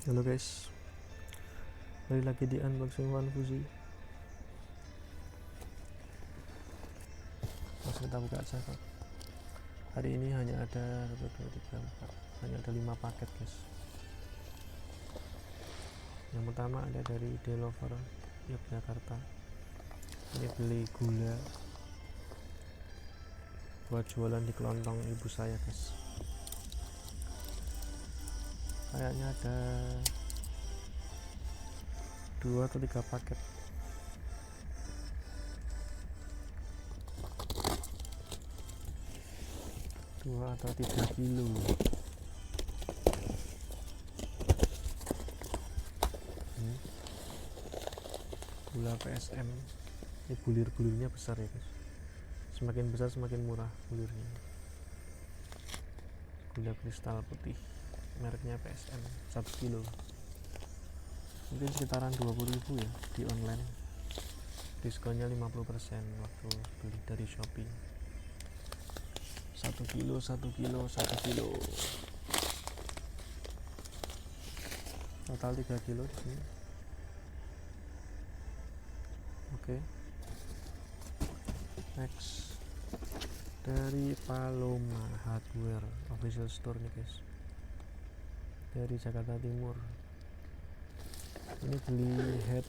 Halo guys, balik lagi di unboxing One Fuji. Langsung kita buka aja kok. Hari ini hanya ada 1, 2, 3, 4, hanya ada 5 paket guys. Yang pertama ada dari Delover Yogyakarta. Ini beli gula buat jualan di kelontong ibu saya guys. Kayaknya ada 2 atau 3 paket. Dua atau 3 kilo. Gula PSM. Ini bulir-bulirnya besar ya guys. Semakin besar semakin murah bulirnya. Gula kristal putih, mereknya PSM, 1 kilo. Mungkin sekitaran 20.000 ya di online. Diskonnya 50% waktu beli dari Shopee. 1 kilo, 1 kilo, 1 kilo. Total 3 kilo di sini. Oke. Next dari Paloma Hardware official store nih guys. Dari Jakarta Timur. Ini beli head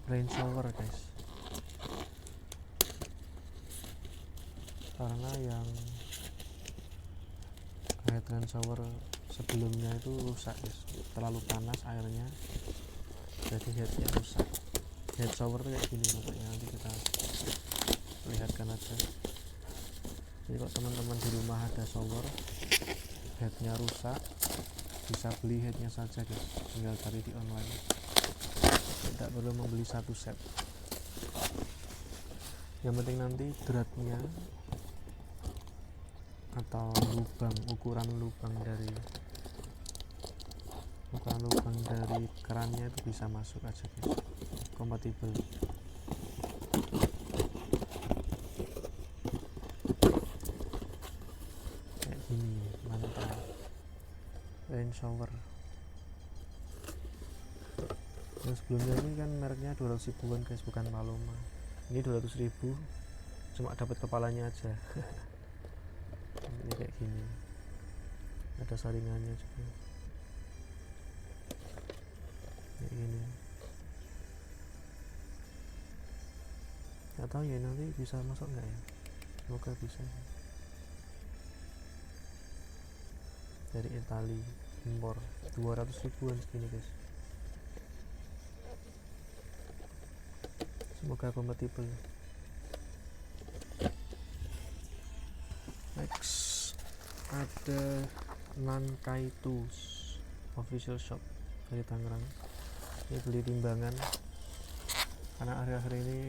rain shower guys. Karena yang head rain shower sebelumnya itu rusak guys. Terlalu panas airnya, jadi headnya rusak. Head shower tuh kayak gini pokoknya, nanti kita lihatkan aja. Jadi kalau teman-teman di rumah ada shower headnya rusak, bisa beli headnya saja guys, tinggal cari di online, tidak perlu membeli satu set. Yang penting nanti dratnya atau ukuran lubang dari kerannya itu bisa masuk aja guys, kompatibel. Kayak gini, mantap. Rain shower. Yang sebelumnya ini kan mereknya 200 ribuan guys, bukan Paloma. Ini 200.000, cuma dapat kepalanya aja. Ini kayak gini, ada saringannya juga kayak gini. Nggak tahu ya nanti bisa masuk nggak ya, semoga bisa. Dari Itali, impor, 200 ribuan segini guys, semoga kompatibel. Next ada Nankai Tools official shop dari Tangerang. Ini beli timbangan karena akhir-akhir ini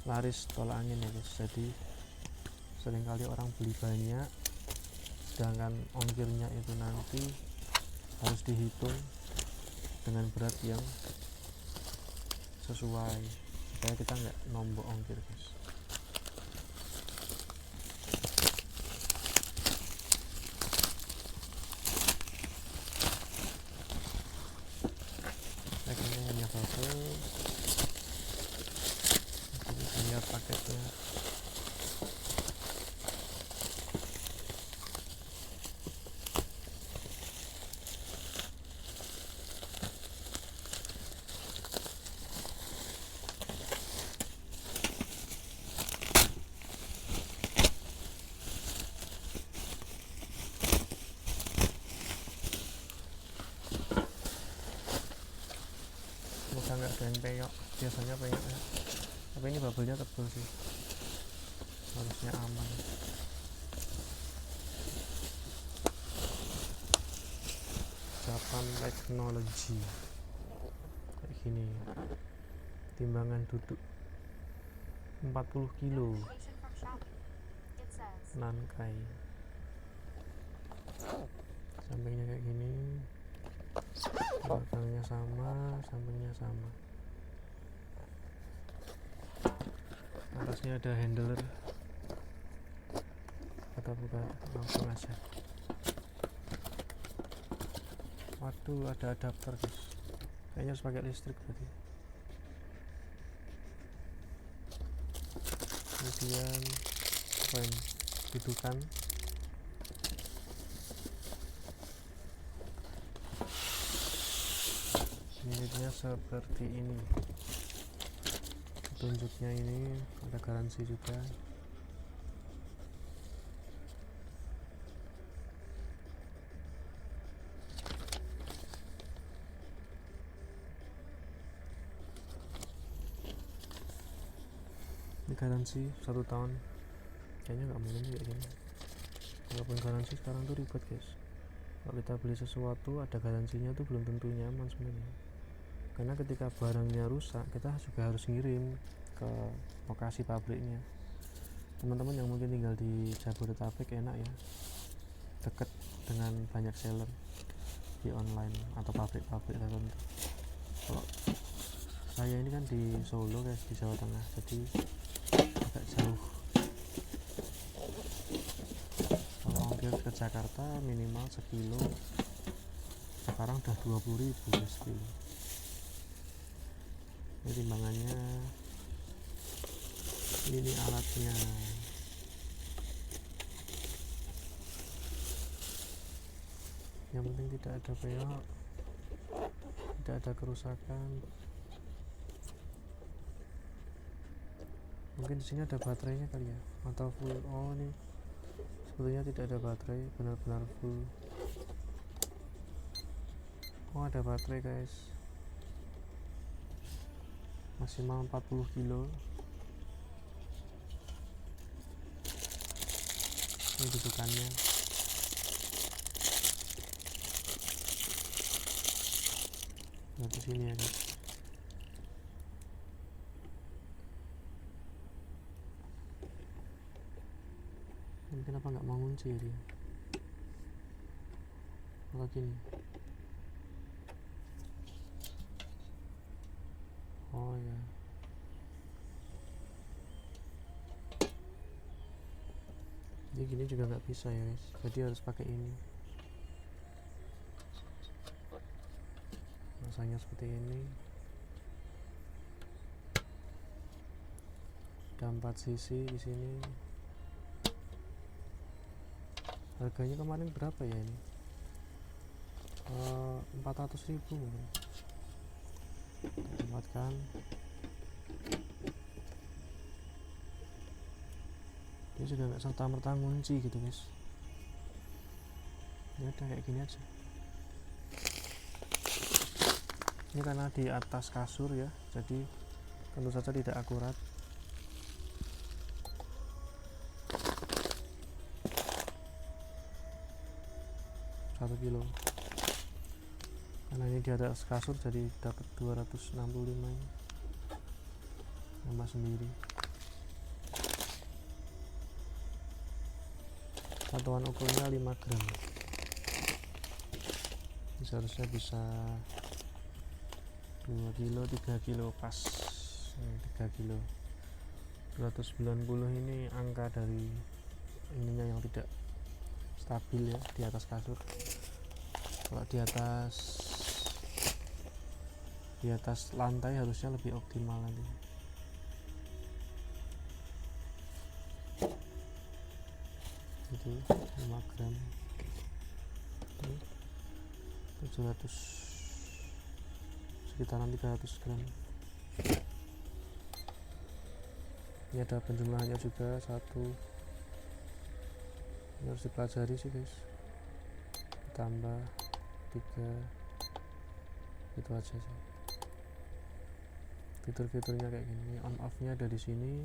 laris tolak angin ya guys, jadi seringkali orang beli banyak, sedangkan ongkirnya itu nanti harus dihitung dengan berat yang sesuai, supaya kita nggak nombok ongkir guys. Packingnya hanya bubble. Ini lihat paketnya. Semoga nggak ada yang peyok, biasanya peyok ya, tapi ini bubble-nya tebal sih, harusnya aman. Japan Technology kayak gini, timbangan duduk 40 kilo, Nankai. Sampingnya kayak gini, belakangnya sama, sampingnya sama. Atasnya ada handler kita buka langsung aja. Waduh, ada adapter guys, kayaknya harus pakai listrik berarti. Kemudian apa ini, dudukan. Unitnya seperti ini, petunjuknya ini ada garansi juga. Ini garansi 1 tahun, kayaknya nggak mungkin kayak gini. Walaupun garansi sekarang tuh ribet guys, kalau kita beli sesuatu ada garansinya tuh belum tentu nyaman sebenarnya, karena ketika barangnya rusak kita juga harus ngirim ke lokasi pabriknya. Teman-teman yang mungkin tinggal di Jabodetabek enak ya, deket dengan banyak seller di online atau pabrik-pabrik tertentu. Kalau saya ini kan di Solo guys, di Jawa Tengah, jadi agak jauh. Kalau ongkir ke Jakarta minimal sekilo sekarang udah 20.000 guys kilo. Ini timbangannya, ini alatnya. Yang penting tidak ada peok, tidak ada kerusakan. Mungkin di sini ada baterainya kali ya, atau full. Oh, ini sebetulnya tidak ada baterai, benar-benar full. Oh, ada baterai guys, maksimal 40 kilo. Ini dudukannya. Nah, di sini ya guys. Ini kenapa nggak mau ngunci dia? Kalau gini. Oh ya. Jadi gini juga nggak bisa ya guys. Jadi harus pakai ini. Masanya seperti ini. Ada 4 sisi di sini. Harganya kemarin berapa ya ini? 400.000 mungkin. Tempatkan. Ini juga nggak serta-merta ngunci gitu guys. Ini udah kayak gini aja. Ini karena di atas kasur ya, jadi tentu saja tidak akurat. Satu kilo. Karena ini di atas kasur jadi dapat 265 ini. Nambah sendiri. Satuan ukurnya 5 gram. Ini seharusnya bisa 2 kilo, 3 kilo pas. 3 kilo. 290 ini angka dari ininya yang tidak stabil ya di atas kasur. Kalau di atas lantai harusnya lebih optimal nanti. Itu 5 gram. Ini 700, sekitaran 300 gram. Ini ada penjumlahannya juga, 1. Ini harus dipelajari sih guys. Tambah 3, itu aja sih. Fitur-fiturnya kayak gini. On off nya ada di sini.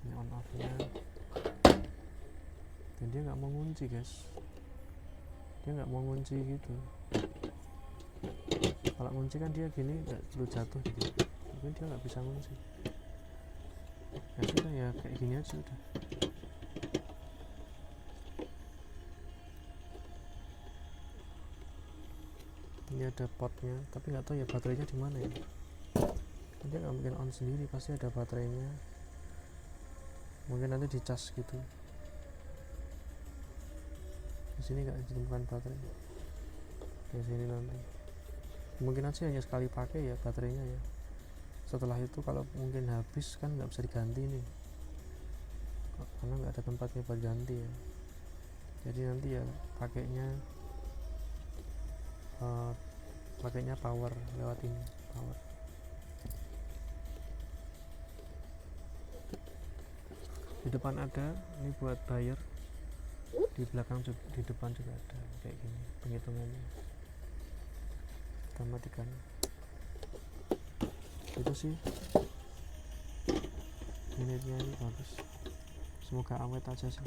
Ini on off nya, dan dia nggak mau ngunci guys. Dia nggak mau ngunci gitu. Kalau ngunci kan dia gini nggak perlu jatuh gitu, mungkin dia nggak bisa ngunci. Ya sudah ya, kayak gini aja udah. Ini ada potnya, tapi nggak tahu ya baterainya di mana ya. Dia nggak mungkin on sendiri, pasti ada baterainya. Mungkin nanti dicas gitu. sini nggak ditemukan baterai di sini. Nanti kemungkinan sih hanya sekali pakai ya baterainya ya. Setelah itu kalau mungkin habis kan nggak bisa diganti nih, karena nggak ada tempatnya buat ganti ya. Jadi nanti ya pakainya power lewat ini, power. Di depan ada, ini buat buyer. Di belakang juga, di depan juga ada kayak gini penghitungannya. Kita matikan. Itu sih unitnya ini bagus, semoga awet aja sih.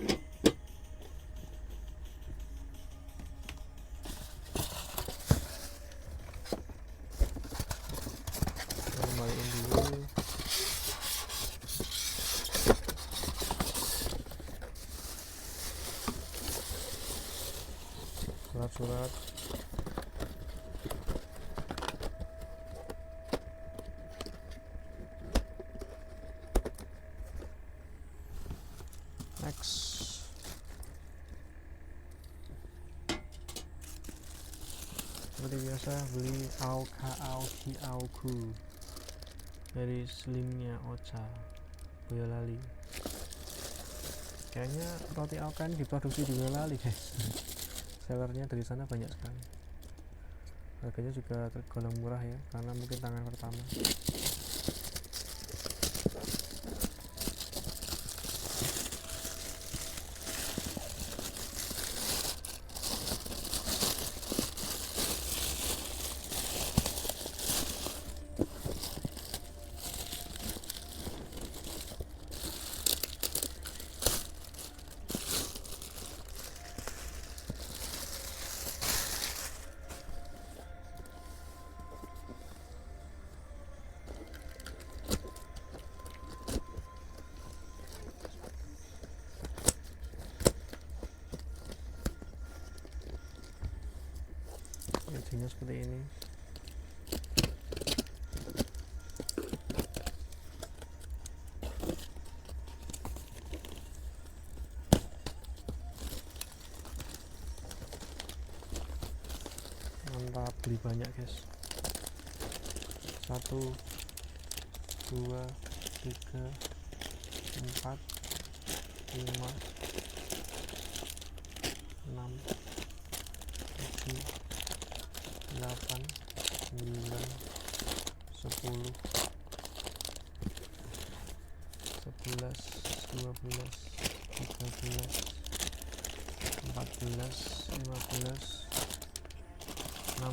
Kita kembaliin dulu. Surat-surat next. Seperti biasa beli Aoku dari slimnya Ocha Boyolali. Kayaknya roti Aoka ini diproduksi di Boyolali guys. Sellernya dari sana banyak sekali. Harganya juga tergolong murah ya, karena mungkin tangan pertama. Jadinya seperti ini. Mantap, beli banyak guys. 1 2 3 4 5 6 7 8 9 10 11 12 13 14 15 16 17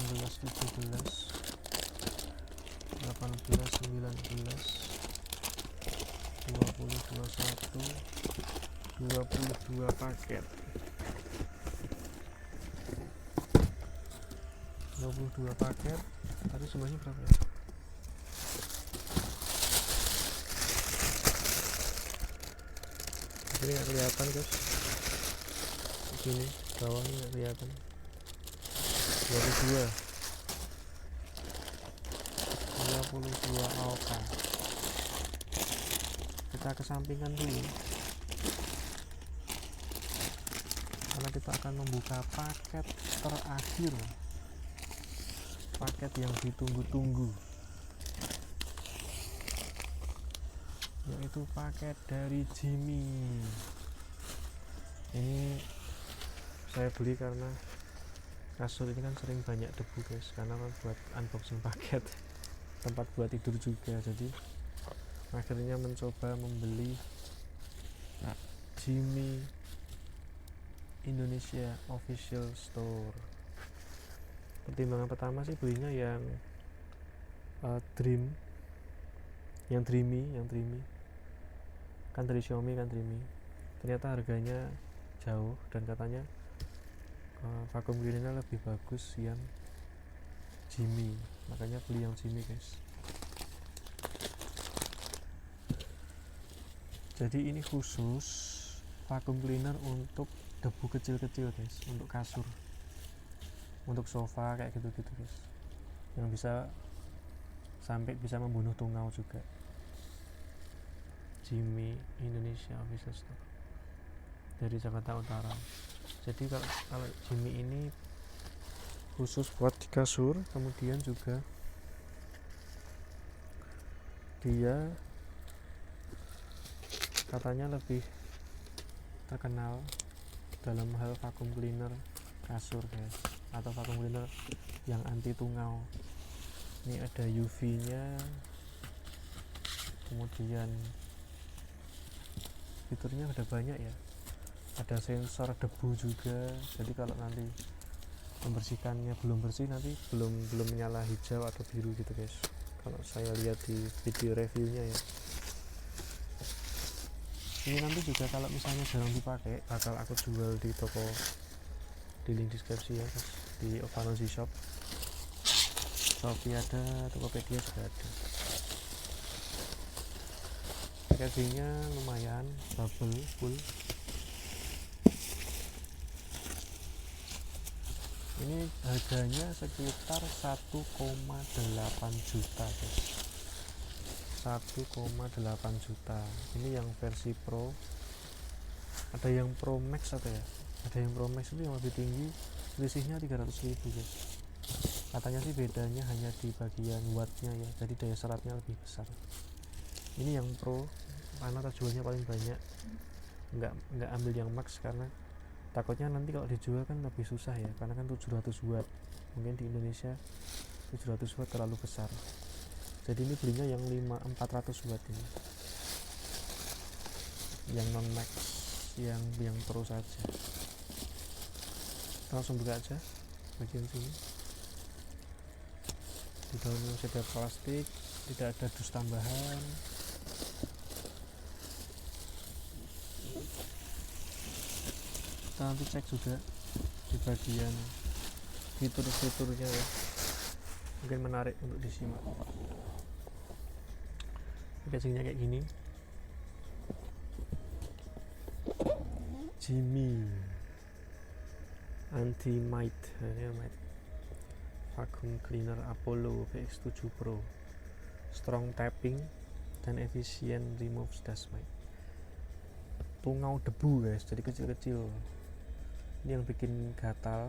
18 19 20 21 22 paket. 22 paket. Tadi semuanya berapa ya? Ini nggak kelihatan guys. Sini bawahnya nggak kelihatan. 22 Aoka. Kita kesampingkan dulu, karena kita akan membuka paket terakhir, paket yang ditunggu-tunggu, yaitu paket dari Jimmy. Ini saya beli karena kasur ini kan sering banyak debu guys, karena buat unboxing paket, tempat buat tidur juga. Jadi akhirnya mencoba membeli Jimmy Indonesia Official Store. Pertimbangan pertama sih belinya yang Dreamy kan dari Xiaomi kan Dreamy. Ternyata harganya jauh dan katanya vacuum cleaner lebih bagus yang Jimmy, makanya beli yang Jimmy guys. Jadi ini khusus vacuum cleaner untuk debu kecil-kecil guys, untuk kasur, untuk sofa kayak gitu-gitu guys, yang sampai bisa membunuh tungau juga. Jimmy Indonesia Official Store dari Jakarta Utara. Jadi kalau Jimmy ini khusus buat di kasur. Kemudian juga dia katanya lebih terkenal dalam hal vacuum cleaner kasur guys, atau vacuum cleaner yang anti tungau. Ini ada UV nya, kemudian fiturnya ada banyak ya, ada sensor debu juga. Jadi kalau nanti membersihkannya belum bersih, nanti belum menyala hijau atau biru gitu guys, kalau saya lihat di video reviewnya ya. Ini nanti juga kalau misalnya jarang dipakai bakal aku jual di toko, di link deskripsi ya guys, di Ovalozi Shop. Shopee ada, Tokopedia juga ada. Packagingnya lumayan, bubble full. Ini harganya sekitar 1,8 juta guys, 1,8 juta. Ini yang versi Pro, ada yang Pro Max atau ya, ada yang Pro Max itu yang lebih tinggi, selisihnya 300.000 guys. Katanya sih bedanya hanya di bagian wattnya ya, jadi daya serapnya lebih besar. Ini yang Pro karena terjualnya paling banyak, nggak ambil yang Max karena takutnya nanti kalau dijual kan lebih susah ya, karena kan 700 watt, mungkin di Indonesia 700 watt terlalu besar. Jadi ini belinya yang 400 watt ini, yang non max, yang Pro saja. Kita langsung buka aja bagian sini. Di dalamnya masih ada plastik, tidak ada dus tambahan. Kita nanti cek juga di bagian fitur-fiturnya ya, mungkin menarik untuk disimak. Packagingnya kayak gini. Jimmy Anti-Mite Vacuum Cleaner Apollo VX7 Pro, strong tapping dan efisien removes dust mite. Tungau debu guys, jadi kecil-kecil. Ini yang bikin gatal.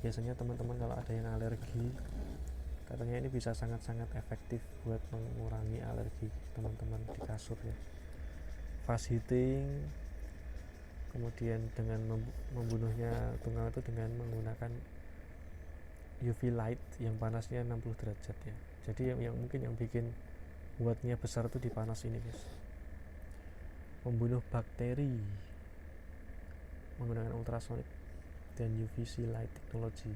Biasanya teman-teman kalau ada yang alergi, katanya ini bisa sangat-sangat efektif buat mengurangi alergi teman-teman di kasur ya. Fast heating, kemudian dengan membunuhnya tungau itu dengan menggunakan UV light yang panasnya 60 derajat ya. Jadi yang mungkin yang bikin wattnya besar itu di panas ini guys. Membunuh bakteri menggunakan ultrasonic dan UVC light technology.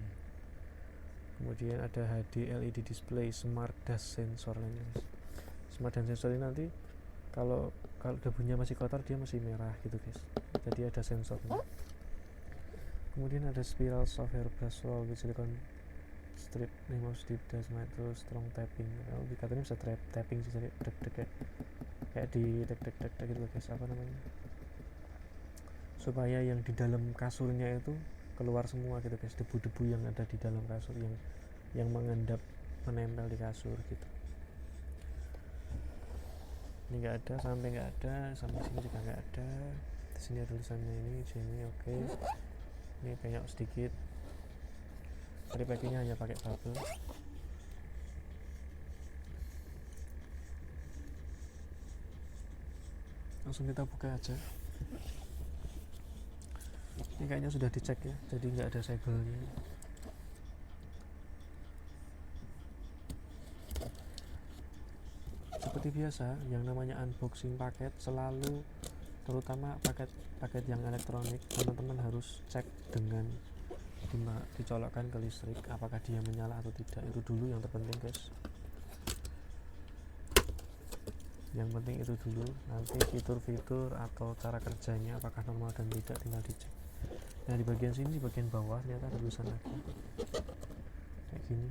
Kemudian ada HD LED display, smart dust sensor ini. Smart dust sensor ini nanti kalau debunya masih kotor dia masih merah gitu guys. Jadi ada sensornya. Kemudian ada spiral soft hair brush roll with silicone strip, removes deep dust mite, terus strong tapping. Kalau katanya bisa tapping sih, jadi dek-dek kayak di dek-dek gitu guys, apa namanya, supaya yang di dalam kasurnya itu keluar semua gitu guys, debu-debu yang ada di dalam kasur yang menempel di kasur gitu. Ini nggak ada, sampai sini juga nggak ada. Di sini ada tulisannya ini oke. Ini banyak sedikit. Tadi packingnya hanya pakai bubble. Langsung kita buka aja. Ini kayaknya sudah dicek ya, jadi nggak ada segelnya. Seperti biasa, yang namanya unboxing paket selalu, terutama paket yang elektronik, teman-teman harus cek dengan dicolokkan ke listrik apakah dia menyala atau tidak. Itu dulu yang terpenting guys, yang penting itu dulu. Nanti fitur-fitur atau cara kerjanya apakah normal dan tidak tinggal dicek. Nah di bagian sini, di bagian bawah ternyata ada tulisan lagi kayak gini.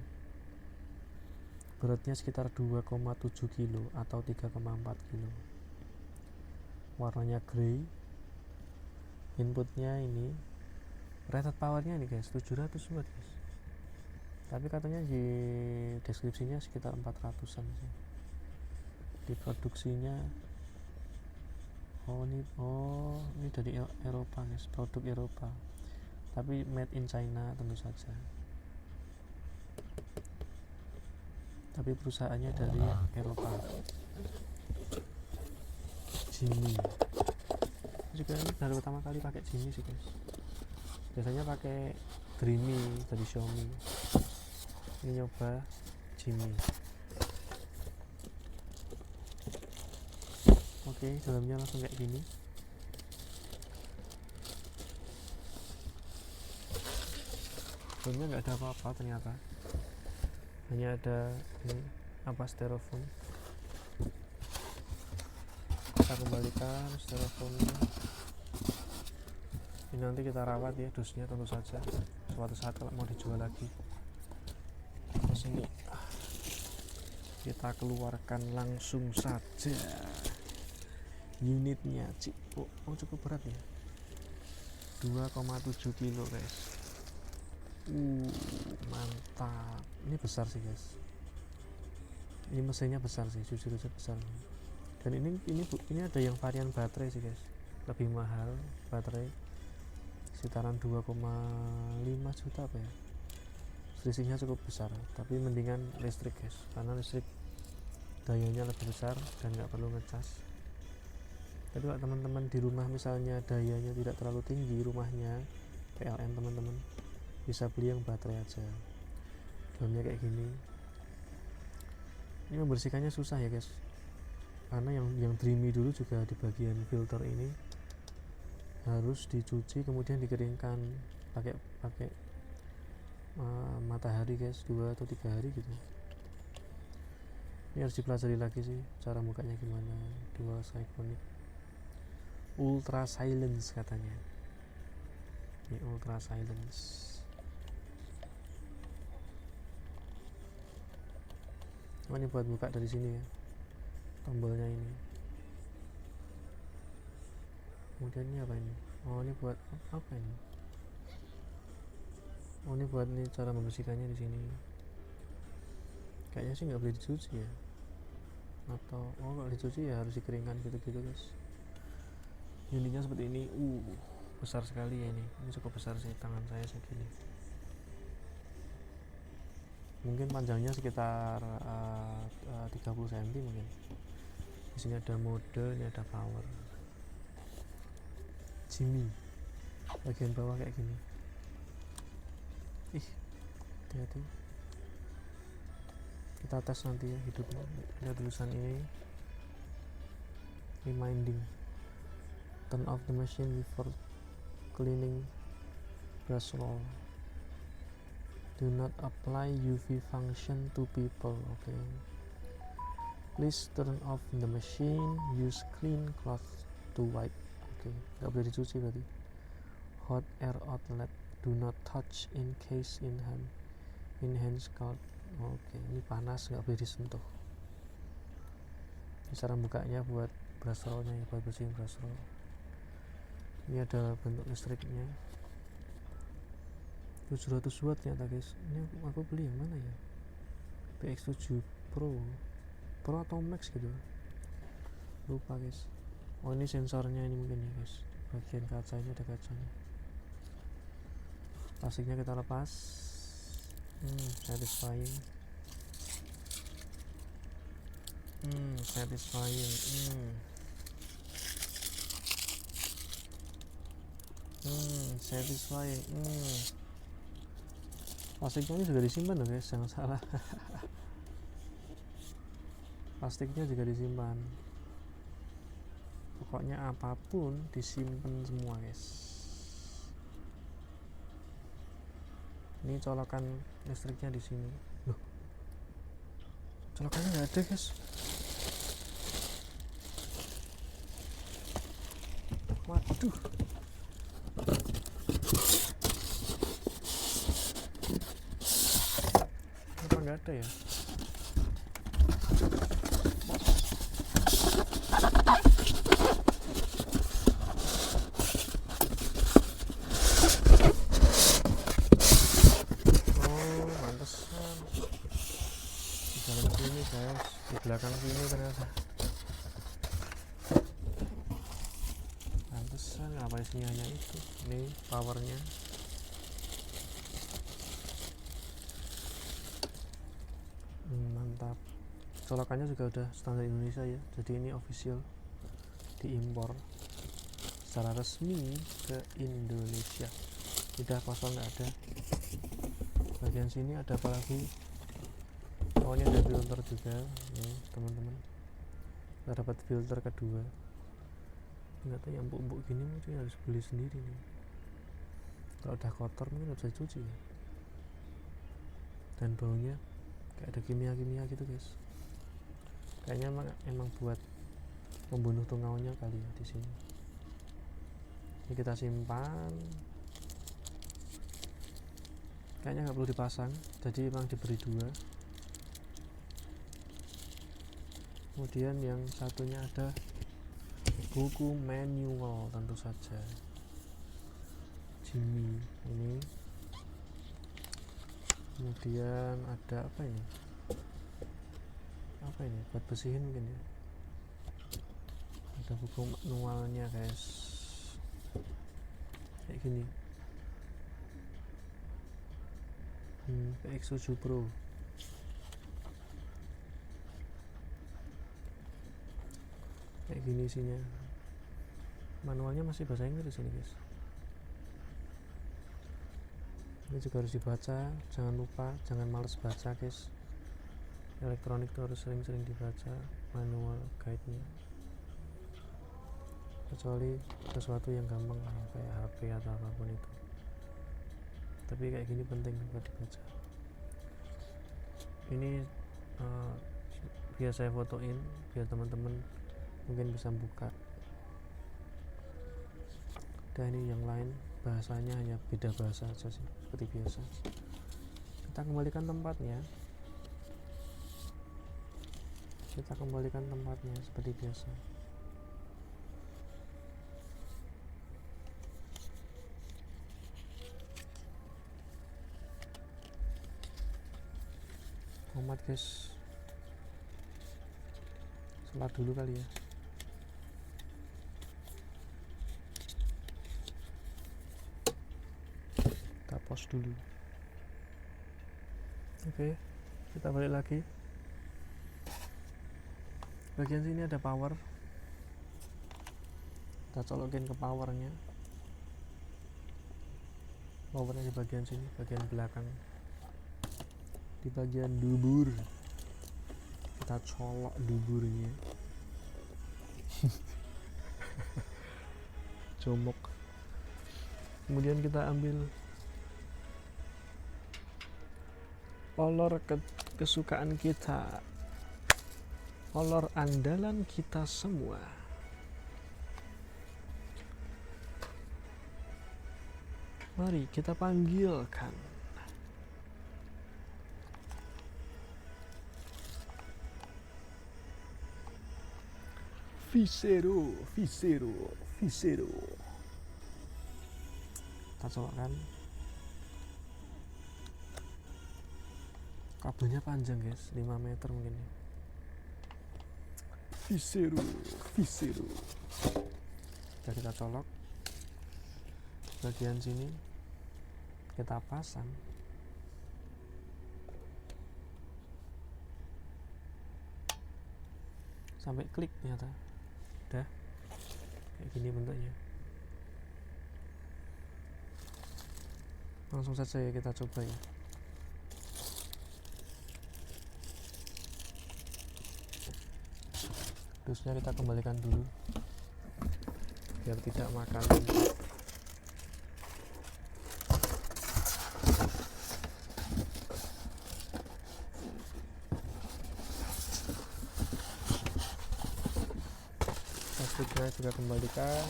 Beratnya sekitar 2,7 kilo atau 3,4 kilo. Warnanya grey. Inputnya ini, rated powernya ini guys 700 watt guys. Tapi katanya di deskripsinya sekitar 400-an sih. Diproduksinya ini dari Eropa guys, produk Eropa. tapi made in China tentu saja, tapi perusahaannya dari Eropa. Jimmy juga ini baru pertama kali pakai Jimmy sih guys, biasanya pakai Dreamy dari Xiaomi, ini nyoba Jimmy. Oke, dalamnya langsung kayak gini. Dalamnya nggak ada apa-apa ternyata, hanya ada ini apa, styrofoam. Kita kembalikan styrofoamnya. Ini nanti kita rawat ya, dusnya tentu saja suatu saat kalau mau dijual lagi. Terus ini kita keluarkan langsung saja unitnya. Oh cukup berat ya, 2,7 kilo guys. Mantap. Ini besar sih guys, ini mesinnya besar sih, jujur aja besar. Dan ini ada yang varian baterai sih guys, lebih mahal baterai, sekitaran 2,5 juta apa ya, selisihnya cukup besar. Tapi mendingan listrik guys, karena listrik dayanya lebih besar dan nggak perlu ngecas. Tapi kalau teman-teman di rumah misalnya dayanya tidak terlalu tinggi rumahnya, PLN teman-teman bisa beli yang baterai aja. Dalamnya kayak gini. Ini membersihkannya susah ya guys, karena yang Dreamy dulu juga di bagian filter ini harus dicuci kemudian dikeringkan pakai matahari guys, 2 atau 3 hari gitu. Ini harus dipelajari lagi sih cara bukanya gimana. Dual Iconic Ultra Silence katanya, ini Ultra Silence. Oh, ini buat buka dari sini ya, tombolnya ini. Kemudian ini apa ini? Oh, ini buat apa ini? Oh, ini buat nih cara membersihkannya di sini. Kayaknya sih nggak boleh dicuci ya, atau kalau dicuci ya harus dikeringkan gitu-gitu guys. Unitnya seperti ini. Besar sekali ya ini cukup besar sih, tangan saya segini. Mungkin panjangnya sekitar 30 cm mungkin. Di sini ada mode, ini ada power. Jimmy bagian bawah kayak gini. Hati-hati. Kita tes nanti ya hidupnya. Ada tulisan ini, reminding, turn off the machine before cleaning brush roll. Do not apply UV function to people. Okay. Please turn off the machine. Use clean cloth to wipe. Okay. Gak boleh dicuci berarti. Hot air outlet. Do not touch in case in hand scald. Oke. Ini panas, gak boleh disentuh. Ini cara bukanya buat brush rollnya ya, buat bersihin brush roll. Ini ada bentuk listriknya. 700 watt ternyata guys. Ini aku beli yang mana ya, PX7 Pro atau Max gitu, lupa guys. Oh, ini sensornya ini mungkin ya guys, bagian kaca ini ada kacanya. Plastiknya kita lepas. Satisfying. Satisfying. Plastiknya ini juga disimpan loh guys, jangan salah. Plastiknya juga disimpan. Pokoknya apapun disimpan semua guys. Ini colokan listriknya di sini. Loh, colokannya nggak ada guys. Waduh. Kenapa nggak ada ya? Di belakang sini ternyata. Pantesan apa isinya hanya itu. Ini powernya. mantap. Colokannya juga udah standar Indonesia ya, jadi ini official diimpor secara resmi ke Indonesia. Udah kosong, nggak ada. Bagian sini ada apa lagi? Oh, ini ada filter juga nih teman-teman. Kita dapat filter kedua. Nggak tahu yang empuk-empuk gini mungkin harus beli sendiri nih. Kalau udah kotor mungkin nggak bisa dicuci ya. Dan baunya kayak ada kimia-kimia gitu guys. Kayaknya emang buat membunuh tungaunya kali ya di sini. Ini kita simpan. Kayaknya nggak perlu dipasang, jadi emang diberi dua. Kemudian yang satunya ada buku manual, tentu saja Jimmy ini. Kemudian ada apa ini? Apa ini? Buat bersihin mungkin ya. Ada buku manualnya guys, kayak gini. PX7 Pro. Kayak gini isinya. Manualnya masih bahasa Inggris ini guys. Ini juga harus dibaca, jangan lupa, jangan males baca guys. Elektronik itu harus sering-sering dibaca manual guide-nya. Kecuali sesuatu yang gampang kayak HP atau apapun itu. Tapi kayak gini penting buat dibaca. Ini biar saya fotoin, biar teman-teman mungkin bisa buka. Dan ini yang lain bahasanya hanya beda bahasa aja sih, seperti biasa. Kita kembalikan tempatnya. Seperti biasa. Amat guys, sholat dulu kali ya. Kita pause dulu. Oke, kita balik lagi. Bagian sini ada power. Kita colokin ke powernya. Powernya di bagian sini, bagian belakang. Di bagian dubur kita colok duburnya. Comok. Kemudian kita ambil olor kesukaan kita, olor andalan kita semua. Mari kita panggilkan Visero. Kita colokkan. Kabelnya panjang guys, 5 meter mungkin ya. Visero. Jadi kita colok. Bagian sini kita pasang. Sampai klik ternyata. Udah kayak gini bentuknya. Langsung saja ya kita coba ya. Dusnya kita kembalikan dulu biar tidak makan. Plastiknya juga kembalikan.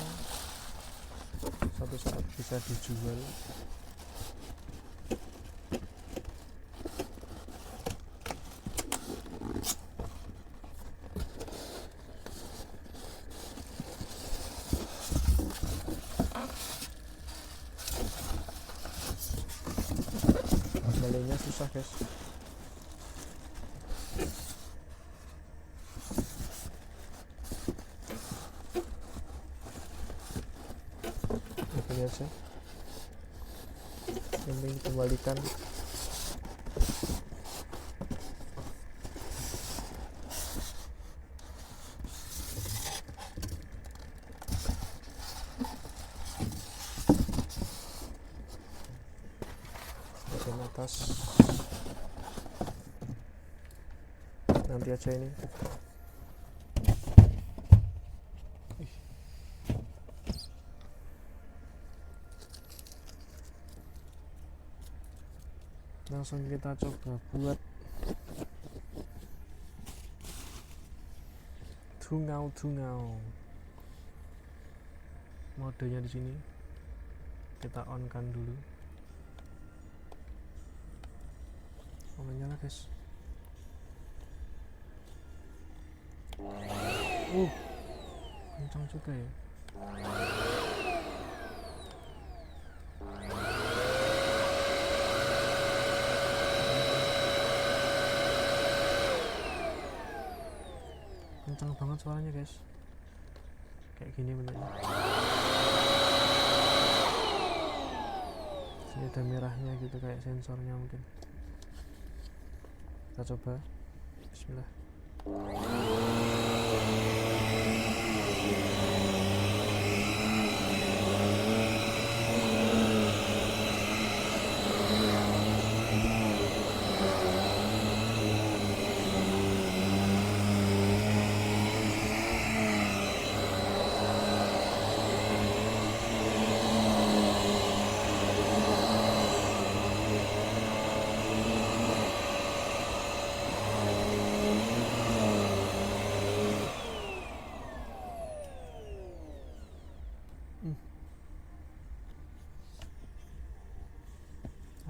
Suatu saat bisa dijual. Kembalinya susah guys. Ini aja. Yang penting kembalikan. bagian atas nanti aja ini. Langsung kita coba buat tungau modenya di sini. Kita on kan dulu. Nyala guys. Kencang juga ya. Kencang banget suaranya guys. Kayak gini bentuknya. Sini ada merahnya gitu kayak sensornya mungkin. Kita coba. Bismillah.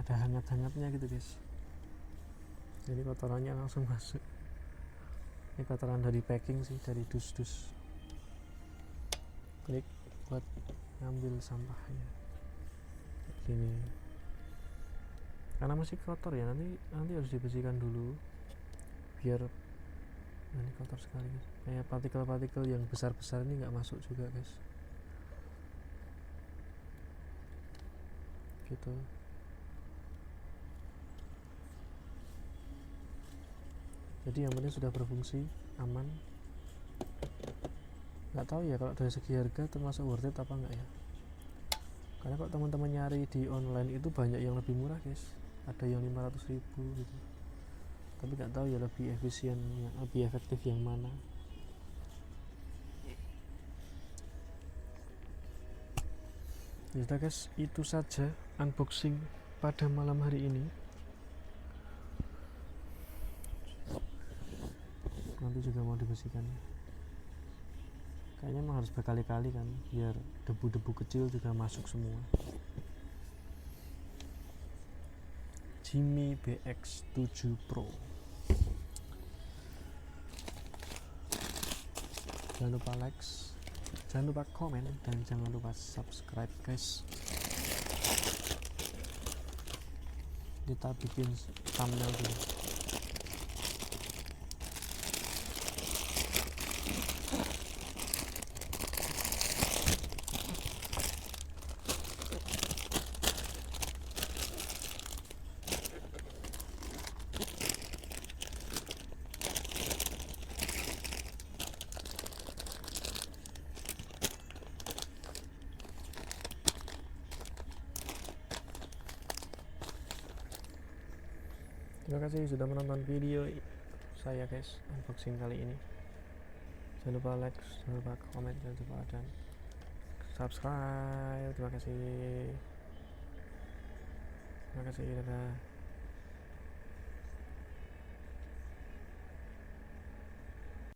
Ada hangat-hangatnya gitu guys. Jadi kotorannya langsung masuk. Ini kotoran dari packing sih, dari dus-dus. Klik buat ngambil sampahnya. Kayak gini. Karena masih kotor ya, nanti harus dibersihkan dulu biar ini kotor sekali guys. Kayak partikel-partikel yang besar-besar ini nggak masuk juga guys. Gitu. Jadi yang penting sudah berfungsi, aman. Nggak tahu ya kalau dari segi harga termasuk worth it apa enggak ya. Karena kalau teman-teman nyari di online itu banyak yang lebih murah guys. Ada yang 500.000 gitu. Tapi nggak tahu ya lebih efisien, lebih efektif yang mana. Ya sudah guys, itu saja unboxing pada malam hari ini. Nanti juga mau dibersihkan. Kayaknya emang harus berkali-kali kan, biar debu-debu kecil juga masuk semua. Jimmy BX7 Pro. Jangan lupa like, jangan lupa komen, dan jangan lupa subscribe guys. Kita bikin thumbnail dulu. Terima kasih sudah menonton video saya guys, unboxing kali ini. Jangan lupa like, jangan lupa komen, jangan lupa dan subscribe. Terima kasih, dadah.